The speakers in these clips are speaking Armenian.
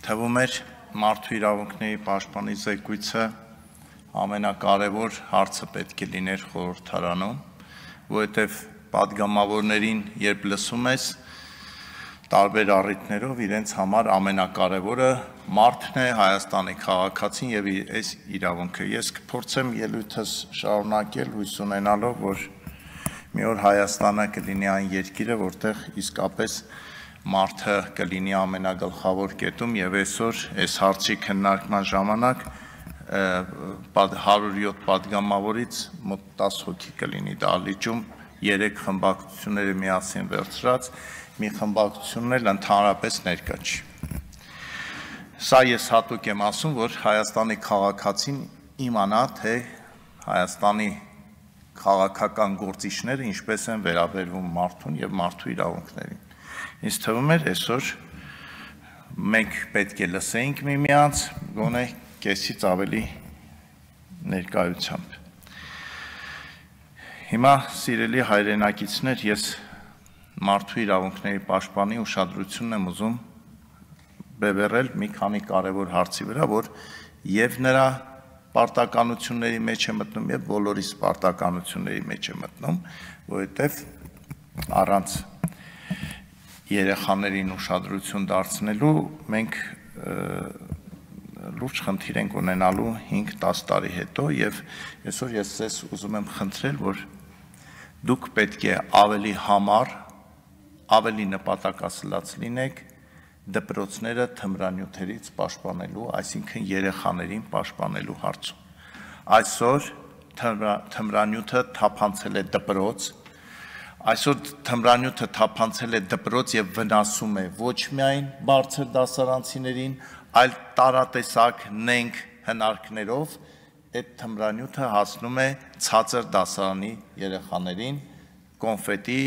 Թվում էր մարդու իրավունքների պաշտպանի զեկույցը ամենակարևոր հարցը պետք է լիներ խորհրդարանում, որովհետև պատգամավորներին երբ լսում ես տարբեր առիթներով իրենց համար ամենակարևորը մարդն է, Հայաստանի քաղաքացին եւ այս իրավունքը։ Ես կփորձեմ ելույթս շարունակել հույս ունենալով, որ մի օր Հայաստանը կլինի այն երկիրը, որտեղ իսկապես մարդը կլինի ամենագլխավոր կետում եւ այսօր այս հարցի քննարկման ժամանակ 107 պատգամավորից մոտ 10 հոգի կլինի դահլիճում, 3 խմբակցությունները միասին վերցրած, մի խմբակցությունն էլ ընդհանրապես ներկա չի։ Սա ես հատուկ եմ ասում, որ Հայաստանի քաղաքացին իմանա, թե Հայաստանի քաղաքական գործիչները ինչպես են վերաբերվում մարդուն եւ մարդու իրավունքներին։ Ինձ թվում էր այսօր մենք պետք է լսեինք միմյանց, գոնե կեսից ավելի ներկայությամբ։ Հիմա սիրելի հայրենակիցներ, ես մարդու իրավունքների պաշտպանի ուշադրությունն եմ ուզում բևեռել մի քանի կարևոր հարցի վրա, որ եւ նրա պարտականությունների մեջ է մտնում եւ բոլորիս պարտականությունների մեջ է մտնում, որովհետեւ առանց երեխաներին ուշադրություն դարձնելու մենք լուրջ խնդիր ենք ունենալու 5-10 տարի հետո եւ այսօր ես ձեզ ուզում եմ խնդրել, որ դուք պետք է ավելի համառ, ավելի նպատակասլաց լինեք դպրոցները թմրանյութերից պաշտպանելու, այսինքն երեխաներին պաշտպանելու հարցում։ Այսօր թմրանյութը թափանցել է դպրոց, այսօր թմրանյութը թափանցել է դպրոց եւ վնասում է ոչ միայն բարձր դասարանցիներին, այլ տարատեսակ նենք հնարքներով այդ թմրանյութը հասնում է ցածր դասարանի երեխաներին, կոնֆետի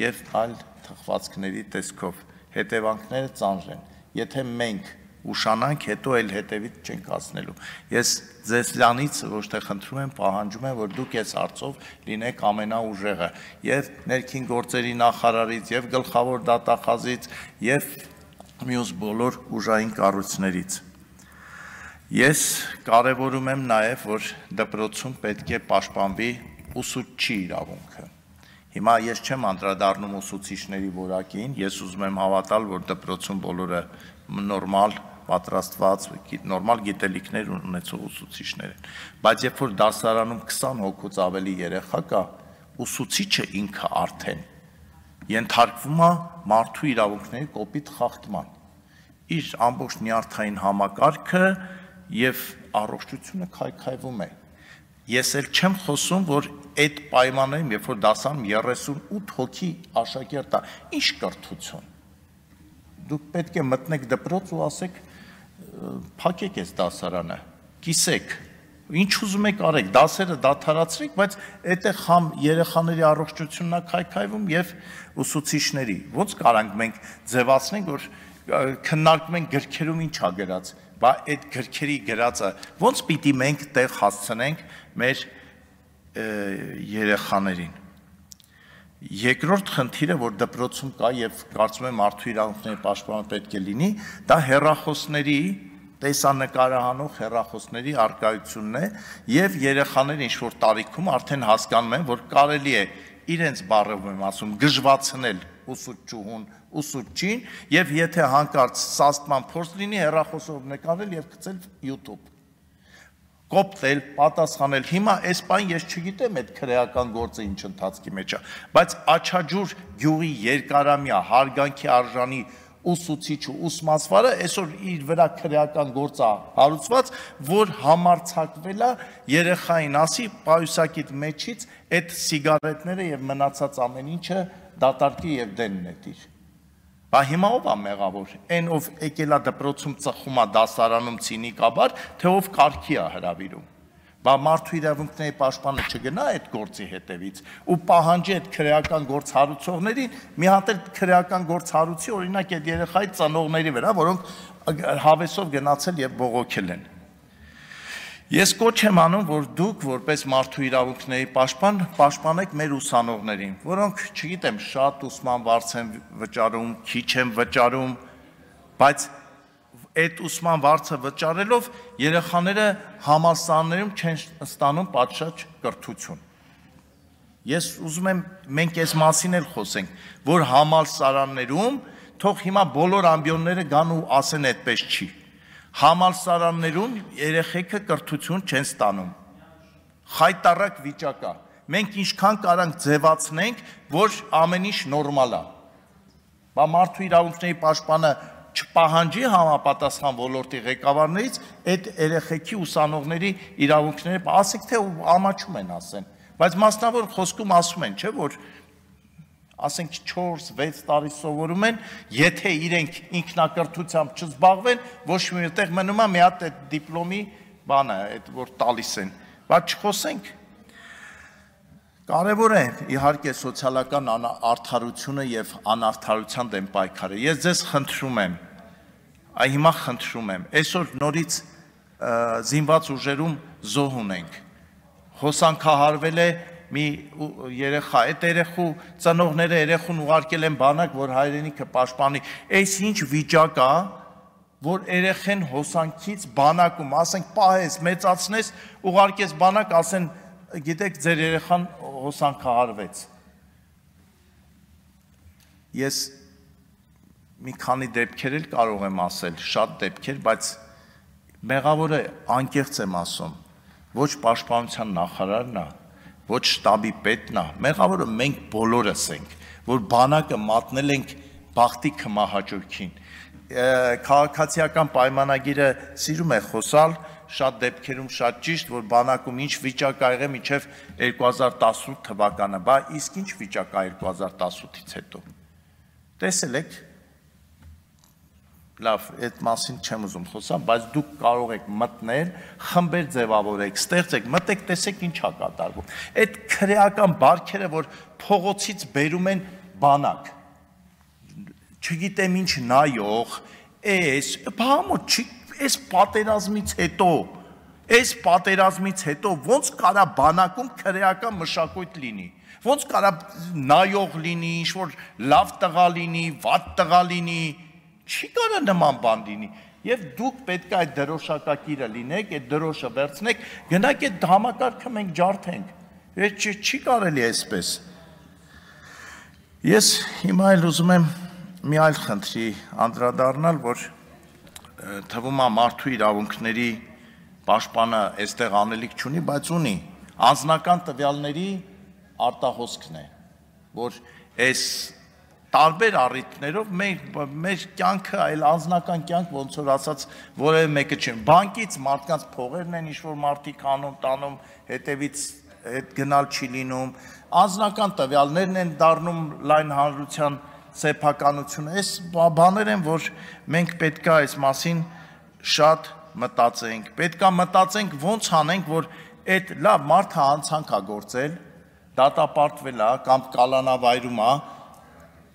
եւ այլ թխվածքների տեսքով։ Հետևանքները ծանր են։ Եթե մենք ուշանանք, հետո էլ հետևից չենք հասնելու։ Ես ձեզանից ոչ թե խնդրում եմ, պահանջում եմ, որ դուք այս հարցով լինեք ամենաուժեղը եւ ներքին գործերի նախարարից եւ գլխավոր դատախազից եւ մյուս բոլոր ուժային կառույցներից։ Ես կարևորում եմ նաեւ, որ դպրոցում պետք է պաշտպանվի ուսուցչի իրավունքը։ Հիմա ես չեմ անդրադառնում ուսուցիչների որակին, ես ուզում եմ հավատալ, որ դպրոցում բոլորը նորմալ պատրաստված, նորմալ գիտելիքներ ունեցող ուսուցիչներ են, բայց երբ որ դասարանում 20 հոգուց ավելի երեխա կա, ուսուցիչը ինքը արդեն ենթարկվում է մարդու իրավունքների կոպիտ խախտման, իր ամբողջ նյարդային համակարգը եւ առողջությունը քայքայվում է։ Ես էլ չեմ խոսում, որ այդ պայմաններում, երբ որ դասարանում 38 հոգի աշակերտ է, ինչ կրթություն։ Դուք պետք է մտնեք դպրոց ու ասեք, փակեք այս դասարանը, կիսեք, ինչ ուզում եք արեք, դասերը դադարեցրեք, բայց այդտեղ համ երեխաների առողջությունն է քայքայվում եւ ուսուցիչների։ Ոնց կարանք մենք ձևացնենք, որ քննարկում ենք գրքերում ինչ ա գրած, բայց այդ գրքերի գրածը ոնց պիտի մենք տեղ հասցնենք մեր երեխաներին։ Երկրորդ խնդիրը, որ դպրոցում կա եւ կարծում եմ մարդու իրավունքների պաշտպանը պետք է լինի, դա հեռախոսների, տեսանկարահանող հեռախոսների առկայությունն է եւ երեխաները ինչ որ տարիքում արդեն հասկանում են, որ կարելի է իրենց բառով եմ ասում գժվացնել ուսուցչուհուն, ուսուցչին եւ եթե հանկարծ սաստման փորձ լինի հեռախոսով նկարել եւ գցել YouTube կոպտել, պատասխանել։ Հիմա այս բան ես չգիտեմ այդ քրեական գործը ինչ ընթացքի մեջ է, բայց Աչաջուր գյուղի երկարամյա հարգանքի արժանի ուսուցիչ ու ուսմասվարը այսօր իր վրա քրեական գործ է հարուցված, որ համարձակվել է երեխային ասի պայուսակիդ մեջից այդ սիգարետները եւ մնացած ամեն ինչը դատարկի եւ դեն նետիր։ Բա հիմա ով է մեղավոր, այն ով եկել է դպրոցում ծխում է դասարանում ցինիկաբար, թե ով կարգի է հրավիրում։ Բա մարդու իրավունքների պաշտպանը չգնա այդ գործի հետևից ու պահանջի այդ քրեական գործ հարուցողներին մի հատ էլ քրեական գործ հարուցի, օրինակ այդ երեխայի ծնողների վրա, որոնք հավեսով գնացել եւ բողոքել են։ Ես կոչ եմ անում, որ դուք որպես մարդու իրավունքների պաշտպան պաշտպանեք մեր ուսանողներին, որոնք, չգիտեմ, շատ ուսման վարձ են վճարում, քիչ են վճարում, բայց այդ ուսման վարձը վճարելով երեխաները համալսարաններում չեն ստանում պատշաճ կրթություն։ Ես ուզում եմ մենք այս մասին էլ խոսենք, որ համալսարաններում թող հիմա բոլոր ամբիոնները գան ու ասեն այդպես չի։ Համալսարաններում երեխեքը կրթություն չեն ստանում։ Խայտառակ վիճակ է։ Մենք ինչքան կարանք ձևացնենք, որ ամեն ինչ նորմալ է։ Բա մարդու իրավունքների պաշտպանը չպահանջի համապատասխան ոլորտի ղեկավարներից այդ երեխեքի ուսանողների իրավունքները, ասենք թե ամաչում են ասեն, բայց մասնավոր խոսքում ասում են, չէ, որ ասենք 4-6 տարի սովորում են, եթե իրենք ինքնակրթությամբ չզբաղվեն, ոչ մի տեղ մնում է մի հատ այդ դիպլոմի բանը, այդ որ տալիս են, բայց չխոսենք։ Կարևոր է իհարկե սոցիալական արդարությունը եւ անարդարության դեմ պայքարը։ Ես ձեզ խնդրում եմ, հիմա խնդրում եմ, այսօր նորից զինված ուժերում զոհ ունենք։ Հոսանքահարվել է մի երեխա, այդ երեխու ծնողները երեխուն ուղարկել են բանակ, որ հայրենիքը պաշտպանի։ Այս ինչ վիճակ է, որ երեխեն հոսանքից բանակում, ասենք պահես, մեծացնես, ուղարկես բանակ, ասեն, գիտեք, ձեր երեխան հոսանքահարվեց։ Ես մի քանի դեպքեր էլ կարող եմ ասել, շատ դեպքեր, բայց մեղավորը անկեղծ եմ ասում, ոչ պաշտպանության նախարարն է, ոչ շտաբի պետն է, մեղավորը մենք բոլորս ենք, որ բանակը մատնել ենք բախտի քմահաճույքին։ Քաղաքացիական պայմանագիրը սիրում է խոսալ, շատ դեպքերում շատ ճիշտ, որ բանակում ինչ վիճակ ա եղել մինչև 2018 թվականը, բա իսկ ինչ վիճակ ա 2018-ից հետո։ Տեսել եք, լավ, այդ մասին չեմ ուզում խոսամ, բայց դուք կարող եք մտնել, խմբեր ձևավորեք, ստեղծեք, մտեք, տեսեք ինչ ա կատարվում։ Այդ քրեական բարքերը, որ փողոցից բերում են բանակ, չգիտեմ ինչ նայող, այս պատերազմից հետո ոնց կարա բանակում քրեական մշակույթ լինի, ոնց կարա նայող լինի, ինչ-որ լավ տղա լինի, վատ տղա լինի, չի կարա նման բան լինի, և դուք պետք է այդ դրոշակակիրը լինեք, այդ դրոշը վերցնեք, գնաք այդ համակարգը մենք ջարդենք, չի կարելի այսպես։ Ես հիմա էլ ուզում եմ մի այլ խնդրի անդրադառնալ, որ թվում է մարդու իրավունքների պաշտպանը այստեղ անելիք չունի, բայց ունի, անձնական տվյալների արտահոսքն է, որ այս տարբեր առիթներով մեր կյանքը, այլ անձնական կյանք, ոնց որ ասած, որևէ մեկը չեն, բանկից մարդկանց փողերն են ինչ-որ մարդիկ անում, տանում, հետևից հետ գնալ չի լինում, անձնական տվյալներն են դառնում լայն հանրության սեփականությունը, այս բաներ են, որ մենք պետք է այս մասին շատ մտածենք, պետք է մտածենք ոնց անենք, որ այդ լավ մարդը հանցանք է գործել, դատապարտվել է կամ կալանավայրում է,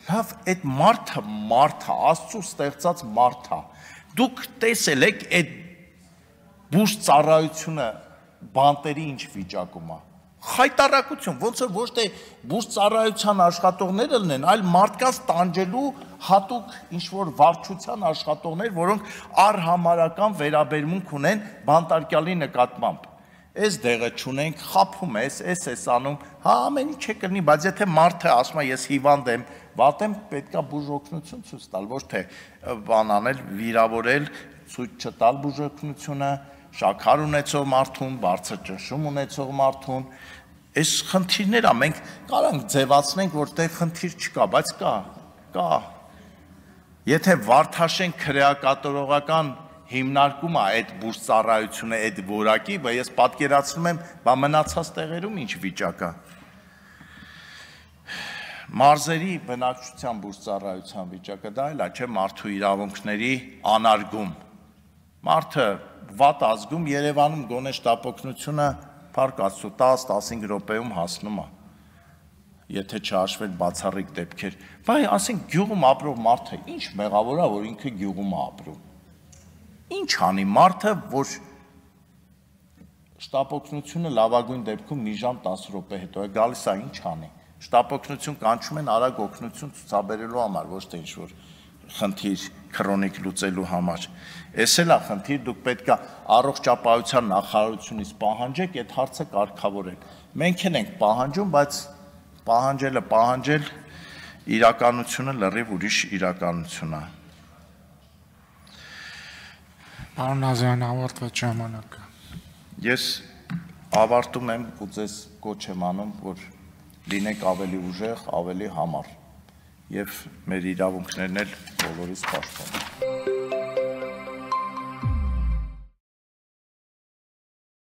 լավ այդ մարդը, Աստծո ստեղծած մարդը, դուք տեսել եք այդ բուժ ծառայությունը բանտերի ինչ վիճակում է, խայտառակություն, ոնց որ ոչ թե բուժ ծառայության աշխատողները լինեն, այլ մարդկանց տանջելու հատուկ ինչ-որ վարչության աշխատողներ, որոնք առհամարական վերաբերմունք ունեն բանտարկյալի նկատմամբ։ Այս դեղը չունենք, խաբում ես անում, հա ամեն ինչ է կլինի, բայց եթե մարդը ասում է ես հիվանդ եմ, վատ եմ, պետք է բուժօգնություն ցույց տալ, ոչ թե բան անել, վիրավորել, ցույց չտալ բուժօգնությունը, շաքար ունեցող մարդուն, բարձր ճնշում ունեցող մարդուն, այս խնդիրներ է, մենք կարանք ձևացնենք, որտեղ խնդիր չկա, բայց կա։ Եթե Վարդաշեն քրեակատարողական հիմնարկում է այդ բուժ ծառայությունը, այդ որակի, բայց ես պատկերացնում եմ, բա մնացած տեղերում ինչ վիճակ է։ Մարզերի բնակչության բուժ ծառայության վիճակը դա էլ է, չէ, մարդու իրավունքների անարգում։ Մարդը վատ ազգում Երևանում գոնե շտապօգնությունը փառք Աստծո 10-15 րոպեում հասնում է, եթե չհաշվել բացառիկ դեպքեր, բայց ասենք գյուղում ապրող մարդը ինչ մեղավոր է, որ ինքը գյուղում է ապրում, ինչ անի մարդը, որ շտապօգնությունը լավագույն դեպքում մի ժամ 10 րոպե հետո է գալիս, ինչ անի, շտապօգնություն կանչում են արագ օգնություն ցուցաբերելու համար, ոչ թե ինչ-որ խնդիր քրոնիկ լուծելու համար։ Էս էլ է խնդիր, դուք պետք է առողջապահության նախարարությունից պահանջեք այդ հարցը կարգավորել։ Մենք էլ ենք պահանջում, բայց պահանջել իրականությունը լրիվ ուրիշ իրականություն է։ Պարոն Ազարյան, ավարտվեց ժամանակը։ Ես ավարտում եմ ու ձեզ կոչ եմ անում, որ լինեք ավելի ուժեղ, ավելի համառ եւ մեր իրավունքներն էլ բոլորիս պաշտպանենք։